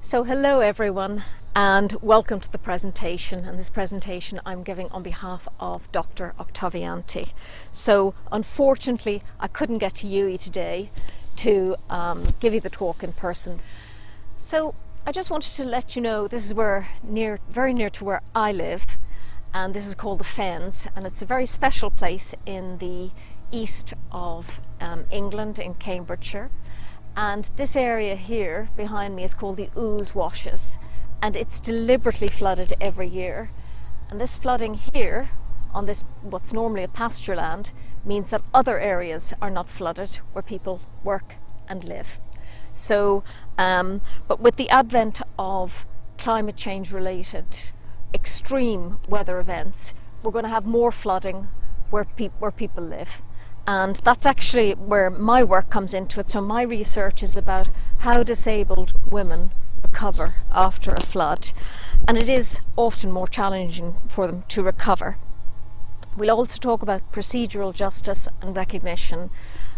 So hello everyone and welcome to the presentation, and this presentation I'm giving on behalf of Dr Octavianti. So unfortunately I couldn't get to UWE today to give you the talk in person. So I just wanted to let you know this is very near to where I live, and this is called the Fens, and it's a very special place in the east of England in Cambridgeshire. And this area here behind me is called the Ouse Washes, and it's deliberately flooded every year. And this flooding here on this what's normally a pasture land means that other areas are not flooded where people work and live. So but with the advent of climate change related extreme weather events, we're going to have more flooding where people live. And that's actually where my work comes into it. So my research is about how disabled women recover after a flood, and it is often more challenging for them to recover. We'll also talk about procedural justice and recognition,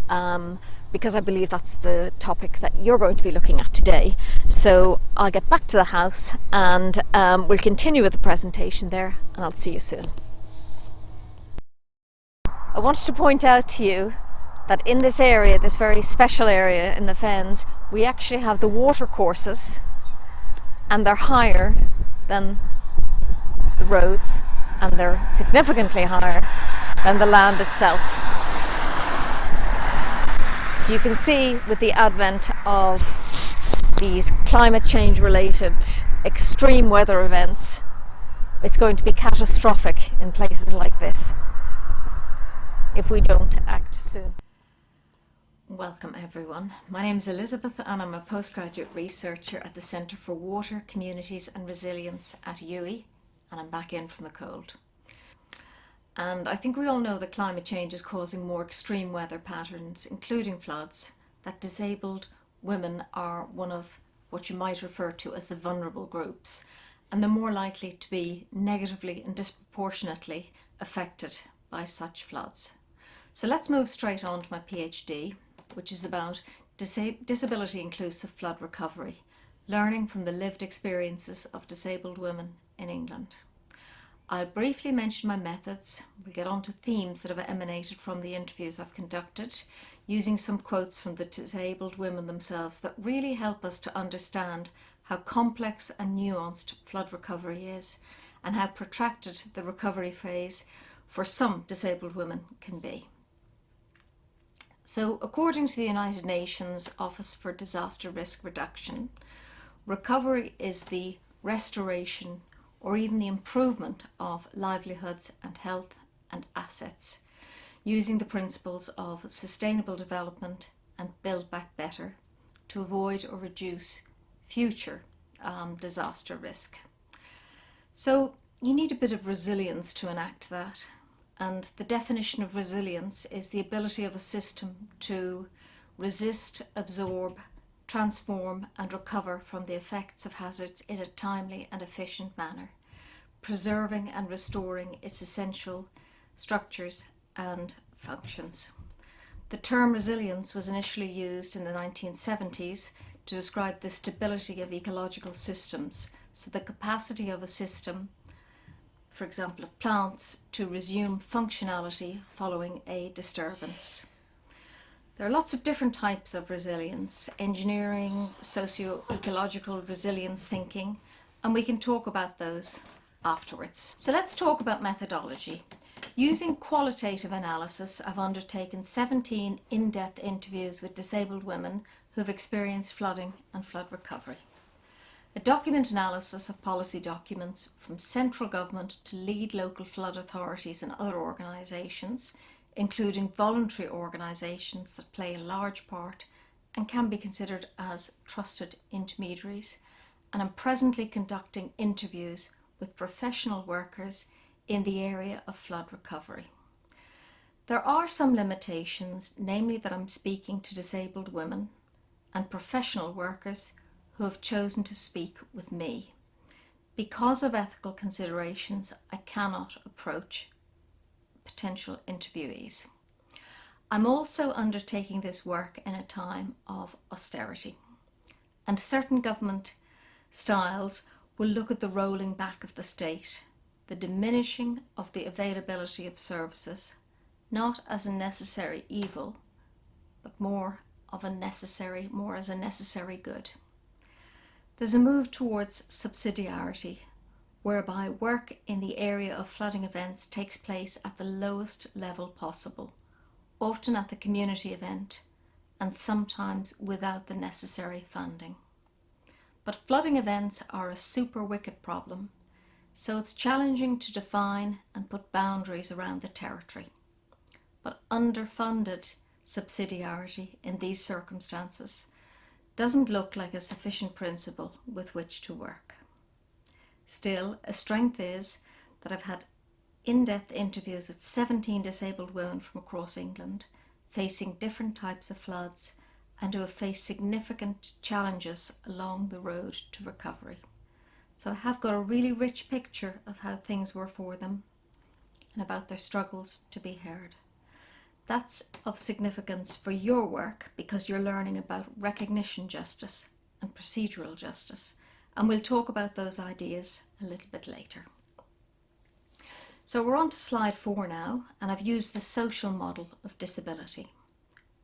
because I believe that's the topic that you're going to be looking at today. So I'll get back to the house and we'll continue with the presentation there, and I'll see you soon. I wanted to point out to you that in this area, this very special area in the Fens, we actually have the water courses, and they're higher than the roads, and they're significantly higher than the land itself. So you can see with the advent of these climate change related extreme weather events, it's going to be catastrophic in places like this if we don't act soon. Welcome everyone. My name is Elizabeth and I'm a postgraduate researcher at the Centre for Water, Communities and Resilience at UWE, and I'm back in from the cold. And I think we all know that climate change is causing more extreme weather patterns, including floods, that disabled women are one of what you might refer to as the vulnerable groups, and they're more likely to be negatively and disproportionately affected by such floods. So let's move straight on to my PhD, which is about disability inclusive flood recovery, learning from the lived experiences of disabled women in England. I'll briefly mention my methods. We'll get on to themes that have emanated from the interviews I've conducted, using some quotes from the disabled women themselves that really help us to understand how complex and nuanced flood recovery is, and how protracted the recovery phase for some disabled women can be. So according to the United Nations Office for Disaster Risk Reduction, recovery is the restoration or even the improvement of livelihoods and health and assets, using the principles of sustainable development and build back better to avoid or reduce future disaster risk. So you need a bit of resilience to enact that. And the definition of resilience is the ability of a system to resist, absorb, transform and recover from the effects of hazards in a timely and efficient manner, preserving and restoring its essential structures and functions. The term resilience was initially used in the 1970s to describe the stability of ecological systems, so the capacity of a system, for example of plants, to resume functionality following a disturbance. There are lots of different types of resilience: engineering, socio-ecological resilience thinking, and we can talk about those afterwards. So let's talk about methodology. Using qualitative analysis, I've undertaken 17 in-depth interviews with disabled women who have experienced flooding and flood recovery. A document analysis of policy documents from central government to lead local flood authorities and other organisations, including voluntary organisations that play a large part and can be considered as trusted intermediaries. And I'm presently conducting interviews with professional workers in the area of flood recovery. There are some limitations, namely that I'm speaking to disabled women and professional workers who have chosen to speak with me. Because of ethical considerations, I cannot approach potential interviewees. I'm also undertaking this work in a time of austerity, and certain government styles will look at the rolling back of the state, the diminishing of the availability of services, not as a necessary evil, but more as a necessary good. There's a move towards subsidiarity, whereby work in the area of flooding events takes place at the lowest level possible, often at the community event, and sometimes without the necessary funding. But flooding events are a super wicked problem, so it's challenging to define and put boundaries around the territory. But underfunded subsidiarity in these circumstances doesn't look like a sufficient principle with which to work. Still, a strength is that I've had in-depth interviews with 17 disabled women from across England facing different types of floods and who have faced significant challenges along the road to recovery. So I have got a really rich picture of how things were for them and about their struggles to be heard. That's of significance for your work because you're learning about recognition justice and procedural justice, and we'll talk about those ideas a little bit later. So we're on to slide 4 now, and I've used the social model of disability.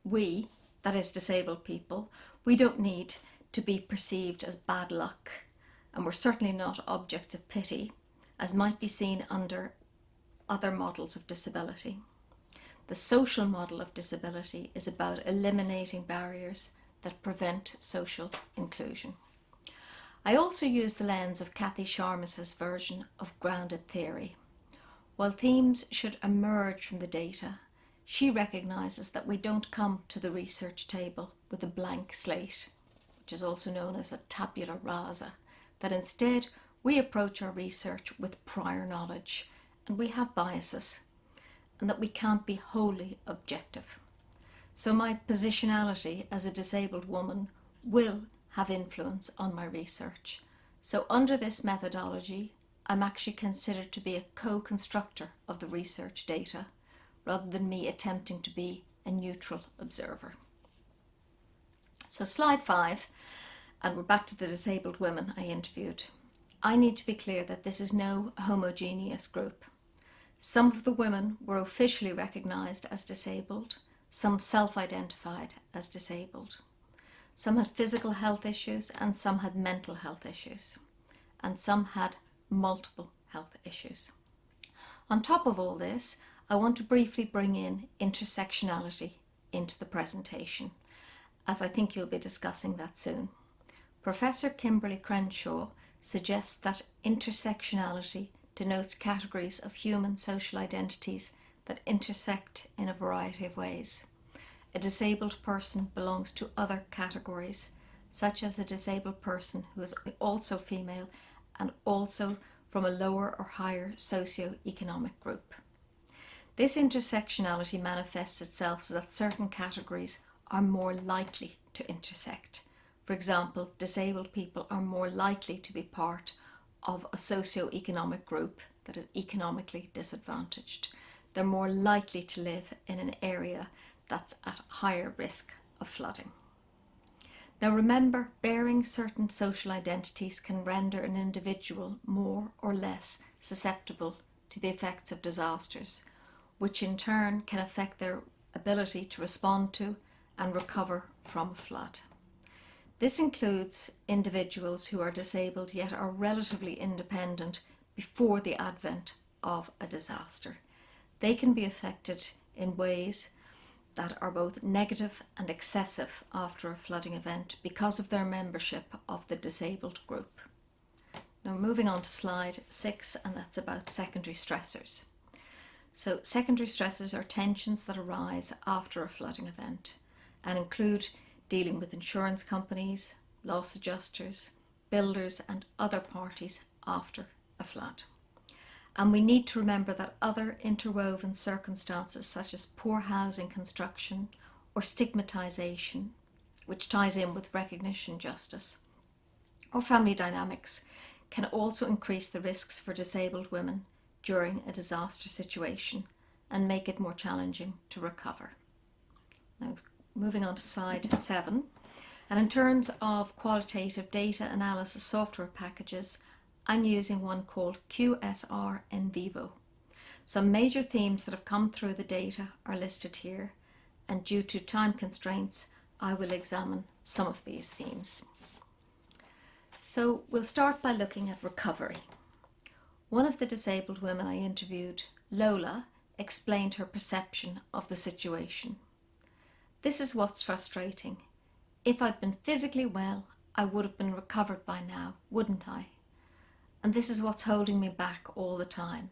We, that is disabled people, we don't need to be perceived as bad luck, and we're certainly not objects of pity, as might be seen under other models of disability. The social model of disability is about eliminating barriers that prevent social inclusion. I also use the lens of Kathy Sharmas's version of grounded theory. While themes should emerge from the data, she recognises that we don't come to the research table with a blank slate, which is also known as a tabula rasa, that instead we approach our research with prior knowledge and we have biases, and that we can't be wholly objective. So my positionality as a disabled woman will have influence on my research. So under this methodology, I'm actually considered to be a co-constructor of the research data, rather than me attempting to be a neutral observer. So slide 5, and we're back to the disabled women I interviewed. I need to be clear that this is no homogeneous group. Some of the women were officially recognised as disabled, some self-identified as disabled. Some had physical health issues and some had mental health issues, and some had multiple health issues. On top of all this, I want to briefly bring in intersectionality into the presentation, as I think you'll be discussing that soon. Professor Kimberly Crenshaw suggests that intersectionality denotes categories of human social identities that intersect in a variety of ways. A disabled person belongs to other categories, such as a disabled person who is also female and also from a lower or higher socio-economic group. This intersectionality manifests itself so that certain categories are more likely to intersect. For example, disabled people are more likely to be part of a socio-economic group that is economically disadvantaged. They're more likely to live in an area that's at higher risk of flooding. Now remember, bearing certain social identities can render an individual more or less susceptible to the effects of disasters, which in turn can affect their ability to respond to and recover from a flood. This includes individuals who are disabled yet are relatively independent before the advent of a disaster. They can be affected in ways that are both negative and excessive after a flooding event because of their membership of the disabled group. Now moving on to slide 6, and that's about secondary stressors. So secondary stresses are tensions that arise after a flooding event and include dealing with insurance companies, loss adjusters, builders and other parties after a flood. And we need to remember that other interwoven circumstances such as poor housing construction or stigmatisation, which ties in with recognition justice, or family dynamics, can also increase the risks for disabled women during a disaster situation and make it more challenging to recover. Now, moving on to slide 7, And in terms of qualitative data analysis software packages, I'm using one called QSR in Vivo. Some major themes that have come through the data are listed here, and due to time constraints, I will examine some of these themes. So we'll start by looking at recovery. One of the disabled women I interviewed, Lola, explained her perception of the situation. This is what's frustrating. If I'd been physically well, I would have been recovered by now, wouldn't I? And this is what's holding me back all the time.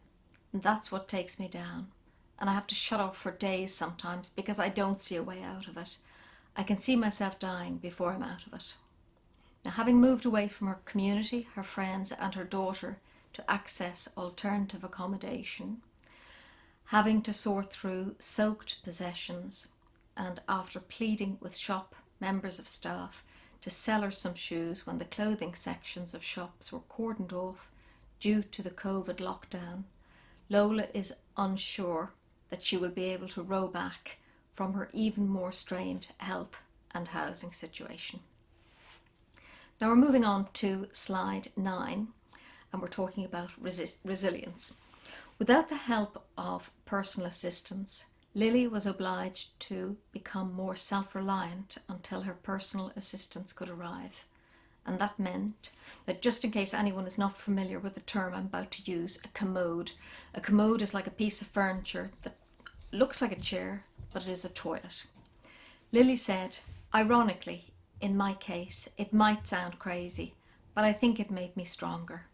And that's what takes me down. And I have to shut off for days sometimes because I don't see a way out of it. I can see myself dying before I'm out of it. Now, having moved away from her community, her friends and her daughter to access alternative accommodation, having to sort through soaked possessions, and after pleading with shop members of staff to sell her some shoes when the clothing sections of shops were cordoned off due to the COVID lockdown, Lola is unsure that she will be able to row back from her even more strained health and housing situation. Now we're moving on to slide 9, and we're talking about resilience. Without the help of personal assistance, Lily was obliged to become more self-reliant until her personal assistance could arrive. And that meant that, just in case anyone is not familiar with the term I'm about to use, a commode. A commode is like a piece of furniture that looks like a chair, but it is a toilet. Lily said, ironically, in my case, it might sound crazy, but I think it made me stronger.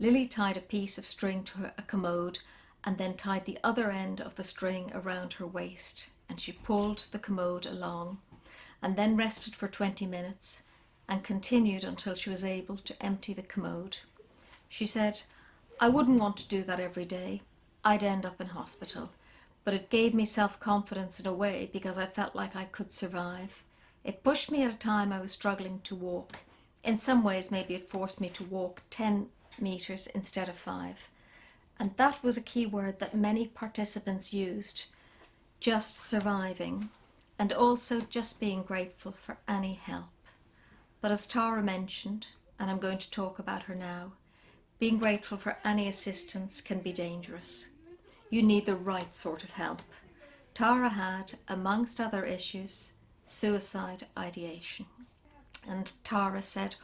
Lily tied a piece of string to a commode and then tied the other end of the string around her waist, and she pulled the commode along and then rested for 20 minutes and continued until she was able to empty the commode. She said, I wouldn't want to do that every day. I'd end up in hospital, but it gave me self-confidence in a way because I felt like I could survive. It pushed me at a time I was struggling to walk. In some ways, maybe it forced me to walk 10 meters instead of 5. And that was a key word that many participants used, just surviving, and also just being grateful for any help. But as Tara mentioned, and I'm going to talk about her now, being grateful for any assistance can be dangerous. You need the right sort of help. Tara had, amongst other issues, suicide ideation. And Tara said,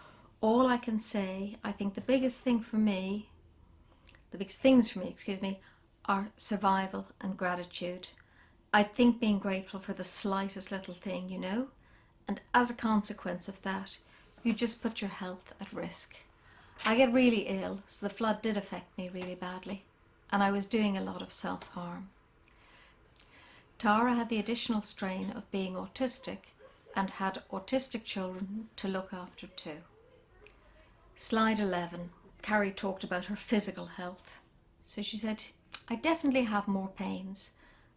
all I can say, I think the biggest things for me, are survival and gratitude. I think being grateful for the slightest little thing, and as a consequence of that, you just put your health at risk. I get really ill, so the flood did affect me really badly, and I was doing a lot of self-harm. Tara had the additional strain of being autistic and had autistic children to look after too. Slide 11. Carrie talked about her physical health. So she said, I definitely have more pains.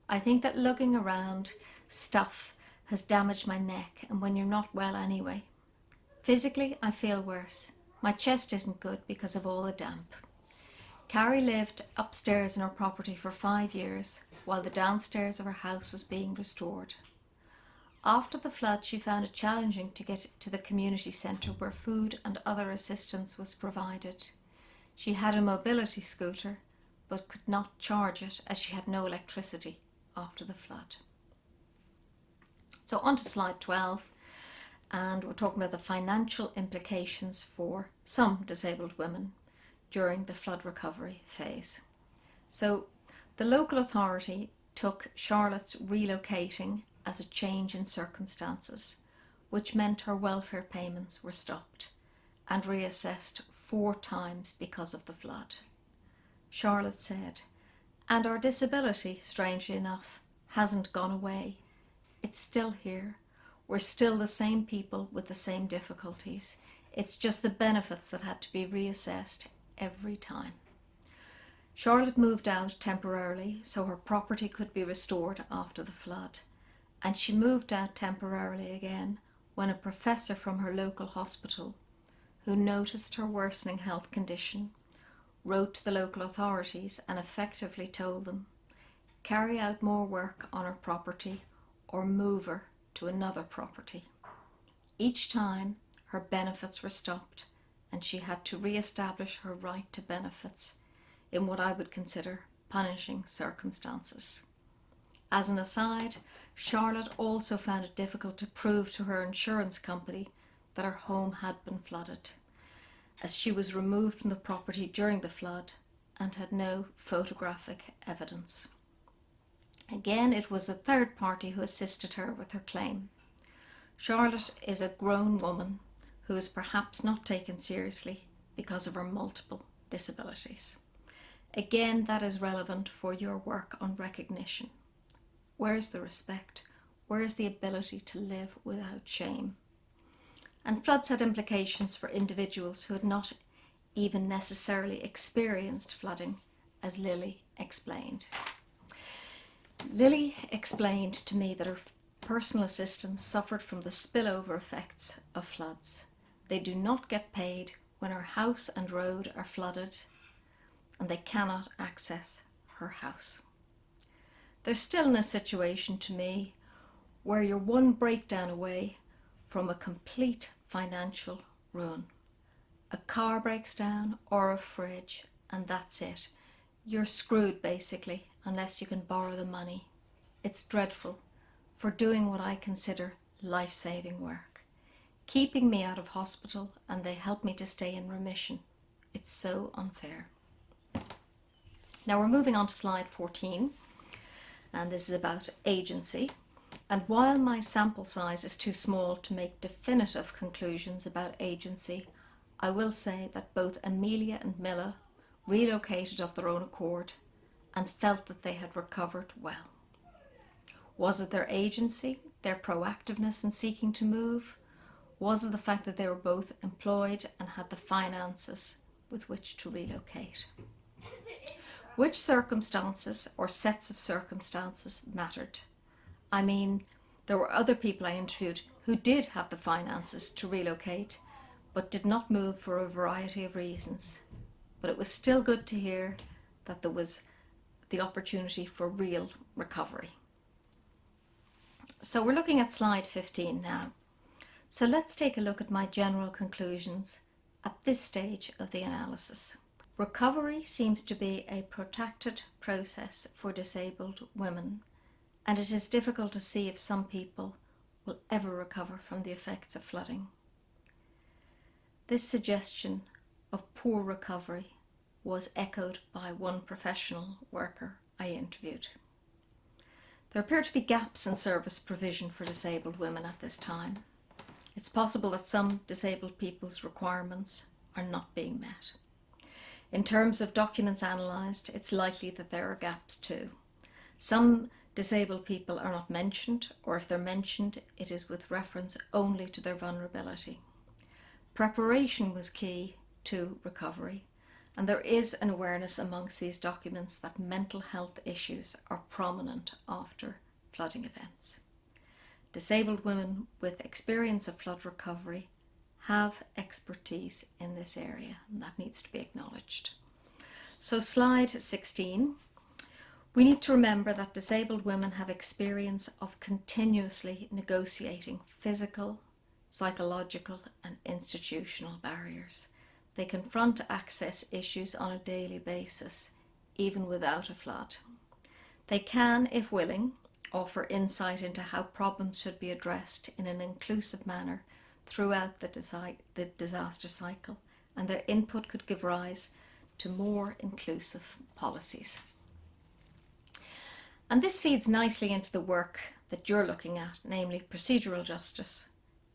I think that lugging around stuff has damaged my neck, and when you're not well anyway. Physically, I feel worse. My chest isn't good because of all the damp. Carrie lived upstairs in her property for 5 years while the downstairs of her house was being restored. After the flood, she found it challenging to get to the community centre where food and other assistance was provided. She had a mobility scooter but could not charge it as she had no electricity after the flood. So on to slide 12, and we're talking about the financial implications for some disabled women during the flood recovery phase. So the local authority took Charlotte's relocating as a change in circumstances, which meant her welfare payments were stopped and reassessed 4 times because of the flood. Charlotte said, and our disability, strangely enough, hasn't gone away. It's still here. We're still the same people with the same difficulties. It's just the benefits that had to be reassessed every time. Charlotte moved out temporarily so her property could be restored after the flood, and she moved out temporarily again when a professor from her local hospital, who noticed her worsening health condition, wrote to the local authorities and effectively told them, carry out more work on her property or move her to another property. Each time her benefits were stopped and she had to re-establish her right to benefits in what I would consider punishing circumstances. As an aside, Charlotte also found it difficult to prove to her insurance company that her home had been flooded, as she was removed from the property during the flood and had no photographic evidence. Again, it was a third party who assisted her with her claim. Charlotte is a grown woman who is perhaps not taken seriously because of her multiple disabilities. Again, that is relevant for your work on recognition. Where's the respect? Where's the ability to live without shame? And floods had implications for individuals who had not even necessarily experienced flooding, as Lily explained. Lily explained to me that her personal assistants suffered from the spillover effects of floods. They do not get paid when her house and road are flooded, and they cannot access her house. They're still in a situation, to me, where you're one breakdown away from a complete financial ruin. A car breaks down or a fridge, and that's it. You're screwed basically, unless you can borrow the money. It's dreadful for doing what I consider life-saving work, keeping me out of hospital, and they help me to stay in remission. It's so unfair. Now we're moving on to slide 14, and this is about agency. And while my sample size is too small to make definitive conclusions about agency, I will say that both Amelia and Milla relocated of their own accord and felt that they had recovered well. Was it their agency, their proactiveness in seeking to move? Was it the fact that they were both employed and had the finances with which to relocate? Which circumstances or sets of circumstances mattered? I mean, there were other people I interviewed who did have the finances to relocate, but did not move for a variety of reasons. But it was still good to hear that there was the opportunity for real recovery. So we're looking at slide 15 now. So let's take a look at my general conclusions at this stage of the analysis. Recovery seems to be a protracted process for disabled women, and it is difficult to see if some people will ever recover from the effects of flooding. This suggestion of poor recovery was echoed by one professional worker I interviewed. There appear to be gaps in service provision for disabled women at this time. It's possible that some disabled people's requirements are not being met. In terms of documents analysed, it's likely that there are gaps too. Some disabled people are not mentioned, or if they're mentioned, it is with reference only to their vulnerability. Preparation was key to recovery, and there is an awareness amongst these documents that mental health issues are prominent after flooding events. Disabled women with experience of flood recovery have expertise in this area, and that needs to be acknowledged. So slide 16. We need to remember that disabled women have experience of continuously negotiating physical, psychological and institutional barriers. They confront access issues on a daily basis, even without a flood. They can, if willing, offer insight into how problems should be addressed in an inclusive manner throughout the disaster cycle, and their input could give rise to more inclusive policies. And this feeds nicely into the work that you're looking at, namely procedural justice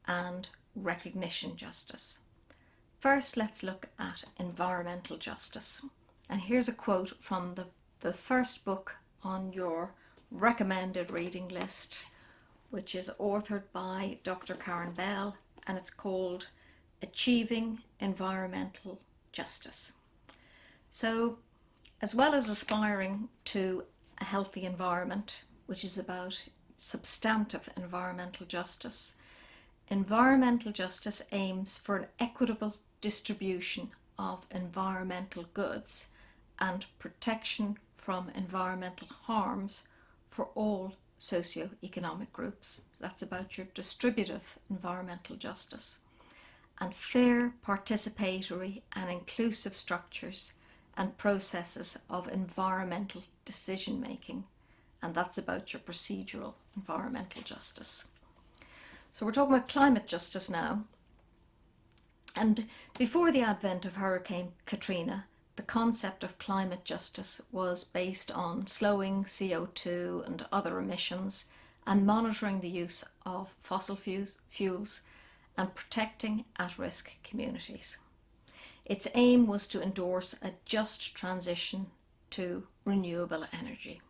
and recognition justice. First, let's look at environmental justice. And here's a quote from the first book on your recommended reading list, which is authored by Dr. Karen Bell, and it's called Achieving Environmental Justice. So, as well as aspiring to a healthy environment, which is about substantive environmental justice aims for an equitable distribution of environmental goods and protection from environmental harms for all socio-economic groups. That's about your distributive environmental justice. And fair, participatory and inclusive structures and processes of environmental decision making. And that's about your procedural environmental justice. So we're talking about climate justice now. And before the advent of Hurricane Katrina, the concept of climate justice was based on slowing CO2 and other emissions and monitoring the use of fossil fuels and protecting at-risk communities. Its aim was to endorse a just transition to renewable energy.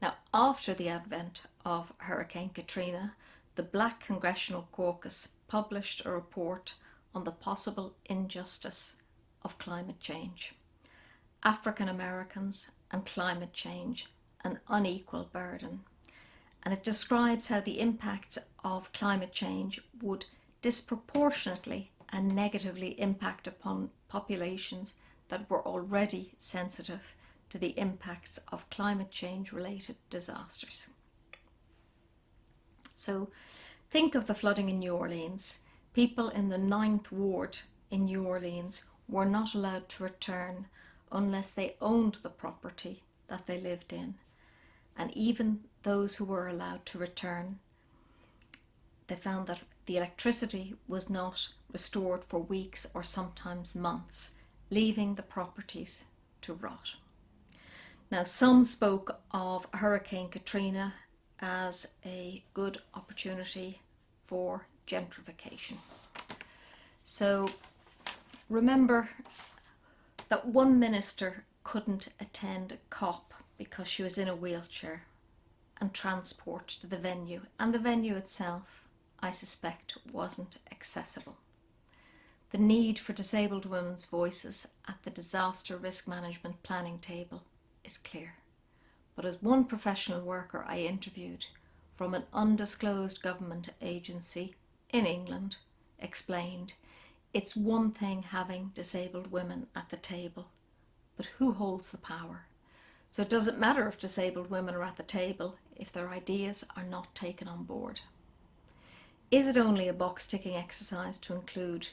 Now, after the advent of Hurricane Katrina, the Black Congressional Caucus published a report on the possible injustice of climate change. African Americans and climate change, an unequal burden. And it describes how the impacts of climate change would disproportionately and negatively impact upon populations that were already sensitive to the impacts of climate change related disasters. So think of the flooding in New Orleans. People in the 9th Ward in New Orleans were not allowed to return unless they owned the property that they lived in. And even those who were allowed to return, they found that the electricity was not restored for weeks or sometimes months, leaving the properties to rot. Now, some spoke of Hurricane Katrina as a good opportunity for gentrification. So remember that one minister couldn't attend a COP because she was in a wheelchair and transport to the venue, and the venue itself, I suspect, wasn't accessible. The need for disabled women's voices at the disaster risk management planning table is clear. But as one professional worker I interviewed from an undisclosed government agency in England explained, it's one thing having disabled women at the table, but who holds the power? So it doesn't matter if disabled women are at the table if their ideas are not taken on board. Is it only a box-ticking exercise to include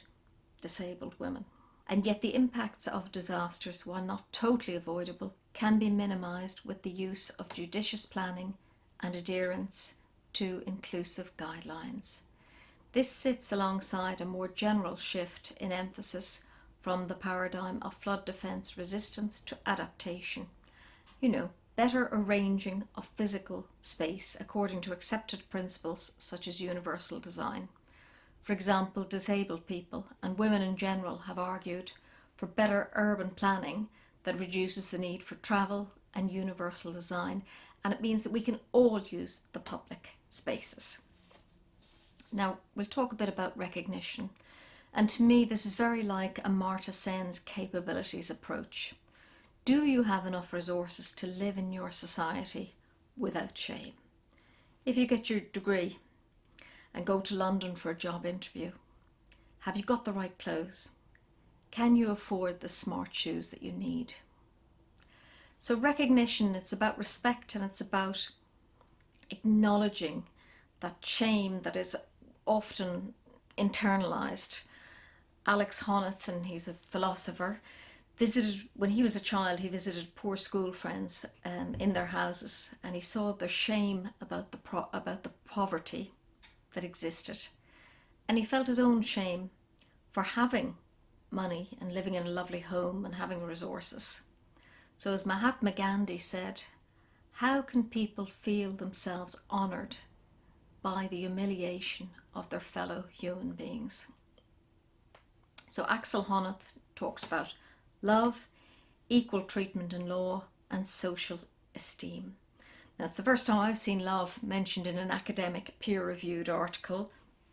disabled women? And yet the impacts of disasters, while not totally avoidable, can be minimised with the use of judicious planning and adherence to inclusive guidelines. This sits alongside a more general shift in emphasis from the paradigm of flood defence resistance to adaptation. Better arranging of physical space according to accepted principles such as universal design. For example, disabled people and women in general have argued for better urban planning that reduces the need for travel and universal design, and it means that we can all use the public spaces. Now, we'll talk a bit about recognition, and to me this is very like a Marta Sen's capabilities approach. Do you have enough resources to live in your society without shame? If you get your degree and go to London for a job interview, have you got the right clothes? Can you afford the smart shoes that you need? So recognition, it's about respect, and it's about acknowledging that shame that is often internalized. Alex Honiton, he's a philosopher, when he was a child, he visited poor school friends in their houses, and he saw their shame about the poverty that existed, and he felt his own shame for having money and living in a lovely home and having resources. So as Mahatma Gandhi said, how can people feel themselves honoured by the humiliation of their fellow human beings? So Axel Honneth talks about love, equal treatment in law, and social esteem. Now, it's the first time I've seen love mentioned in an academic peer-reviewed article.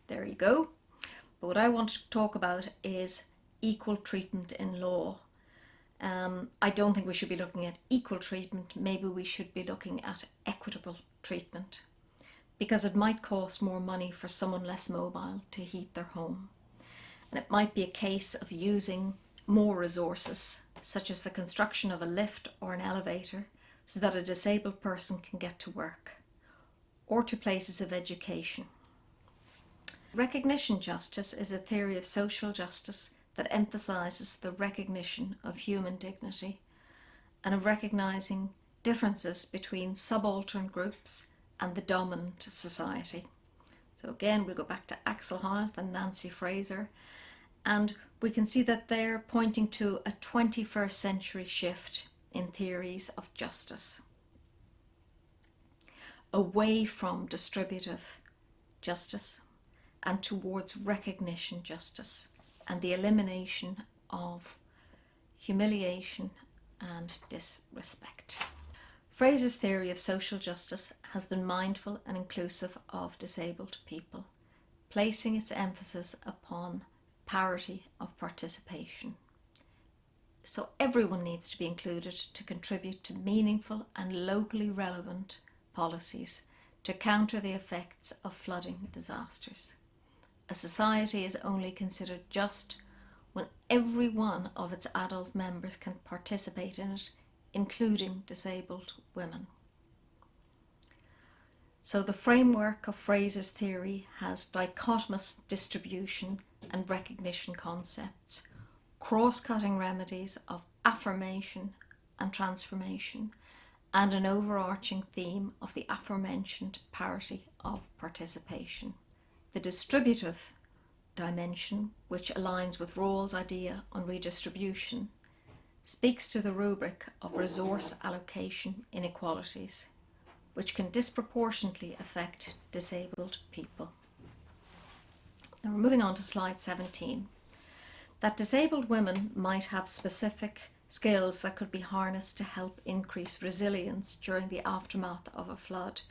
There you go. But what I want to talk about is equal treatment in law. I don't think we should be looking at equal treatment. Maybe we should be looking at equitable treatment, because it might cost more money for someone less mobile to heat their home. And it might be a case of using more resources, such as the construction of a lift or an elevator, so that a disabled person can get to work. or to places of education. Recognition justice is a theory of social justice that emphasises the recognition of human dignity and of recognising differences between subaltern groups and the dominant society. So again, we'll go back to Axel Honneth and Nancy Fraser, and we can see that they're pointing to a 21st century shift in theories of justice, away from distributive justice and towards recognition justice and the elimination of humiliation and disrespect. Fraser's theory of social justice has been mindful and inclusive of disabled people, placing its emphasis upon parity of participation. So everyone needs to be included to contribute to meaningful and locally relevant policies to counter the effects of flooding disasters. A society is only considered just when every one of its adult members can participate in it, including disabled women. So the framework of Fraser's theory has dichotomous distribution and recognition concepts, cross-cutting remedies of affirmation and transformation, and an overarching theme of the aforementioned parity of participation. The distributive dimension, which aligns with Rawls' idea on redistribution, speaks to the rubric of resource allocation inequalities, which can disproportionately affect disabled people. Now we're moving on to slide 17. That disabled women might have specific skills that could be harnessed to help increase resilience during the aftermath of a flood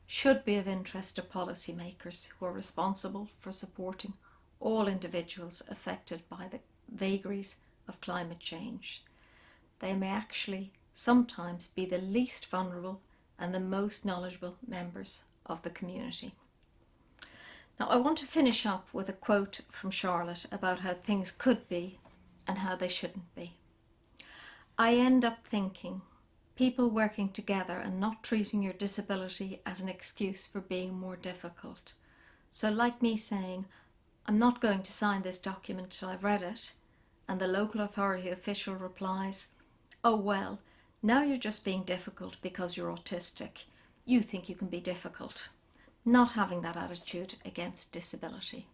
should be of interest to policymakers who are responsible for supporting all individuals affected by the vagaries of climate change. They may actually sometimes be the least vulnerable and the most knowledgeable members of the community. Now I want to finish up with a quote from Charlotte about how things could be and how they shouldn't be. I end up thinking people working together and not treating your disability as an excuse for being more difficult. So like me saying, I'm not going to sign this document till I've read it, and the local authority official replies, oh well, now you're just being difficult because you're autistic. You think you can be difficult. Not having that attitude against disability.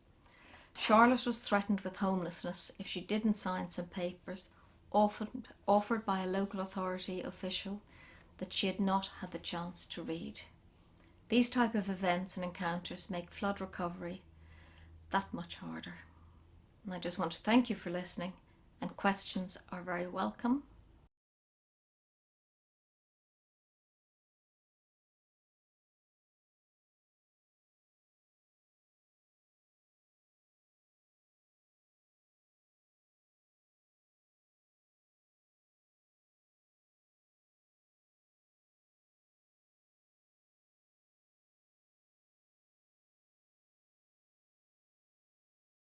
Charlotte was threatened with homelessness if she didn't sign some papers offered by a local authority official that she had not had the chance to read. These type of events and encounters make flood recovery that much harder. And I just want to thank you for listening, and questions are very welcome.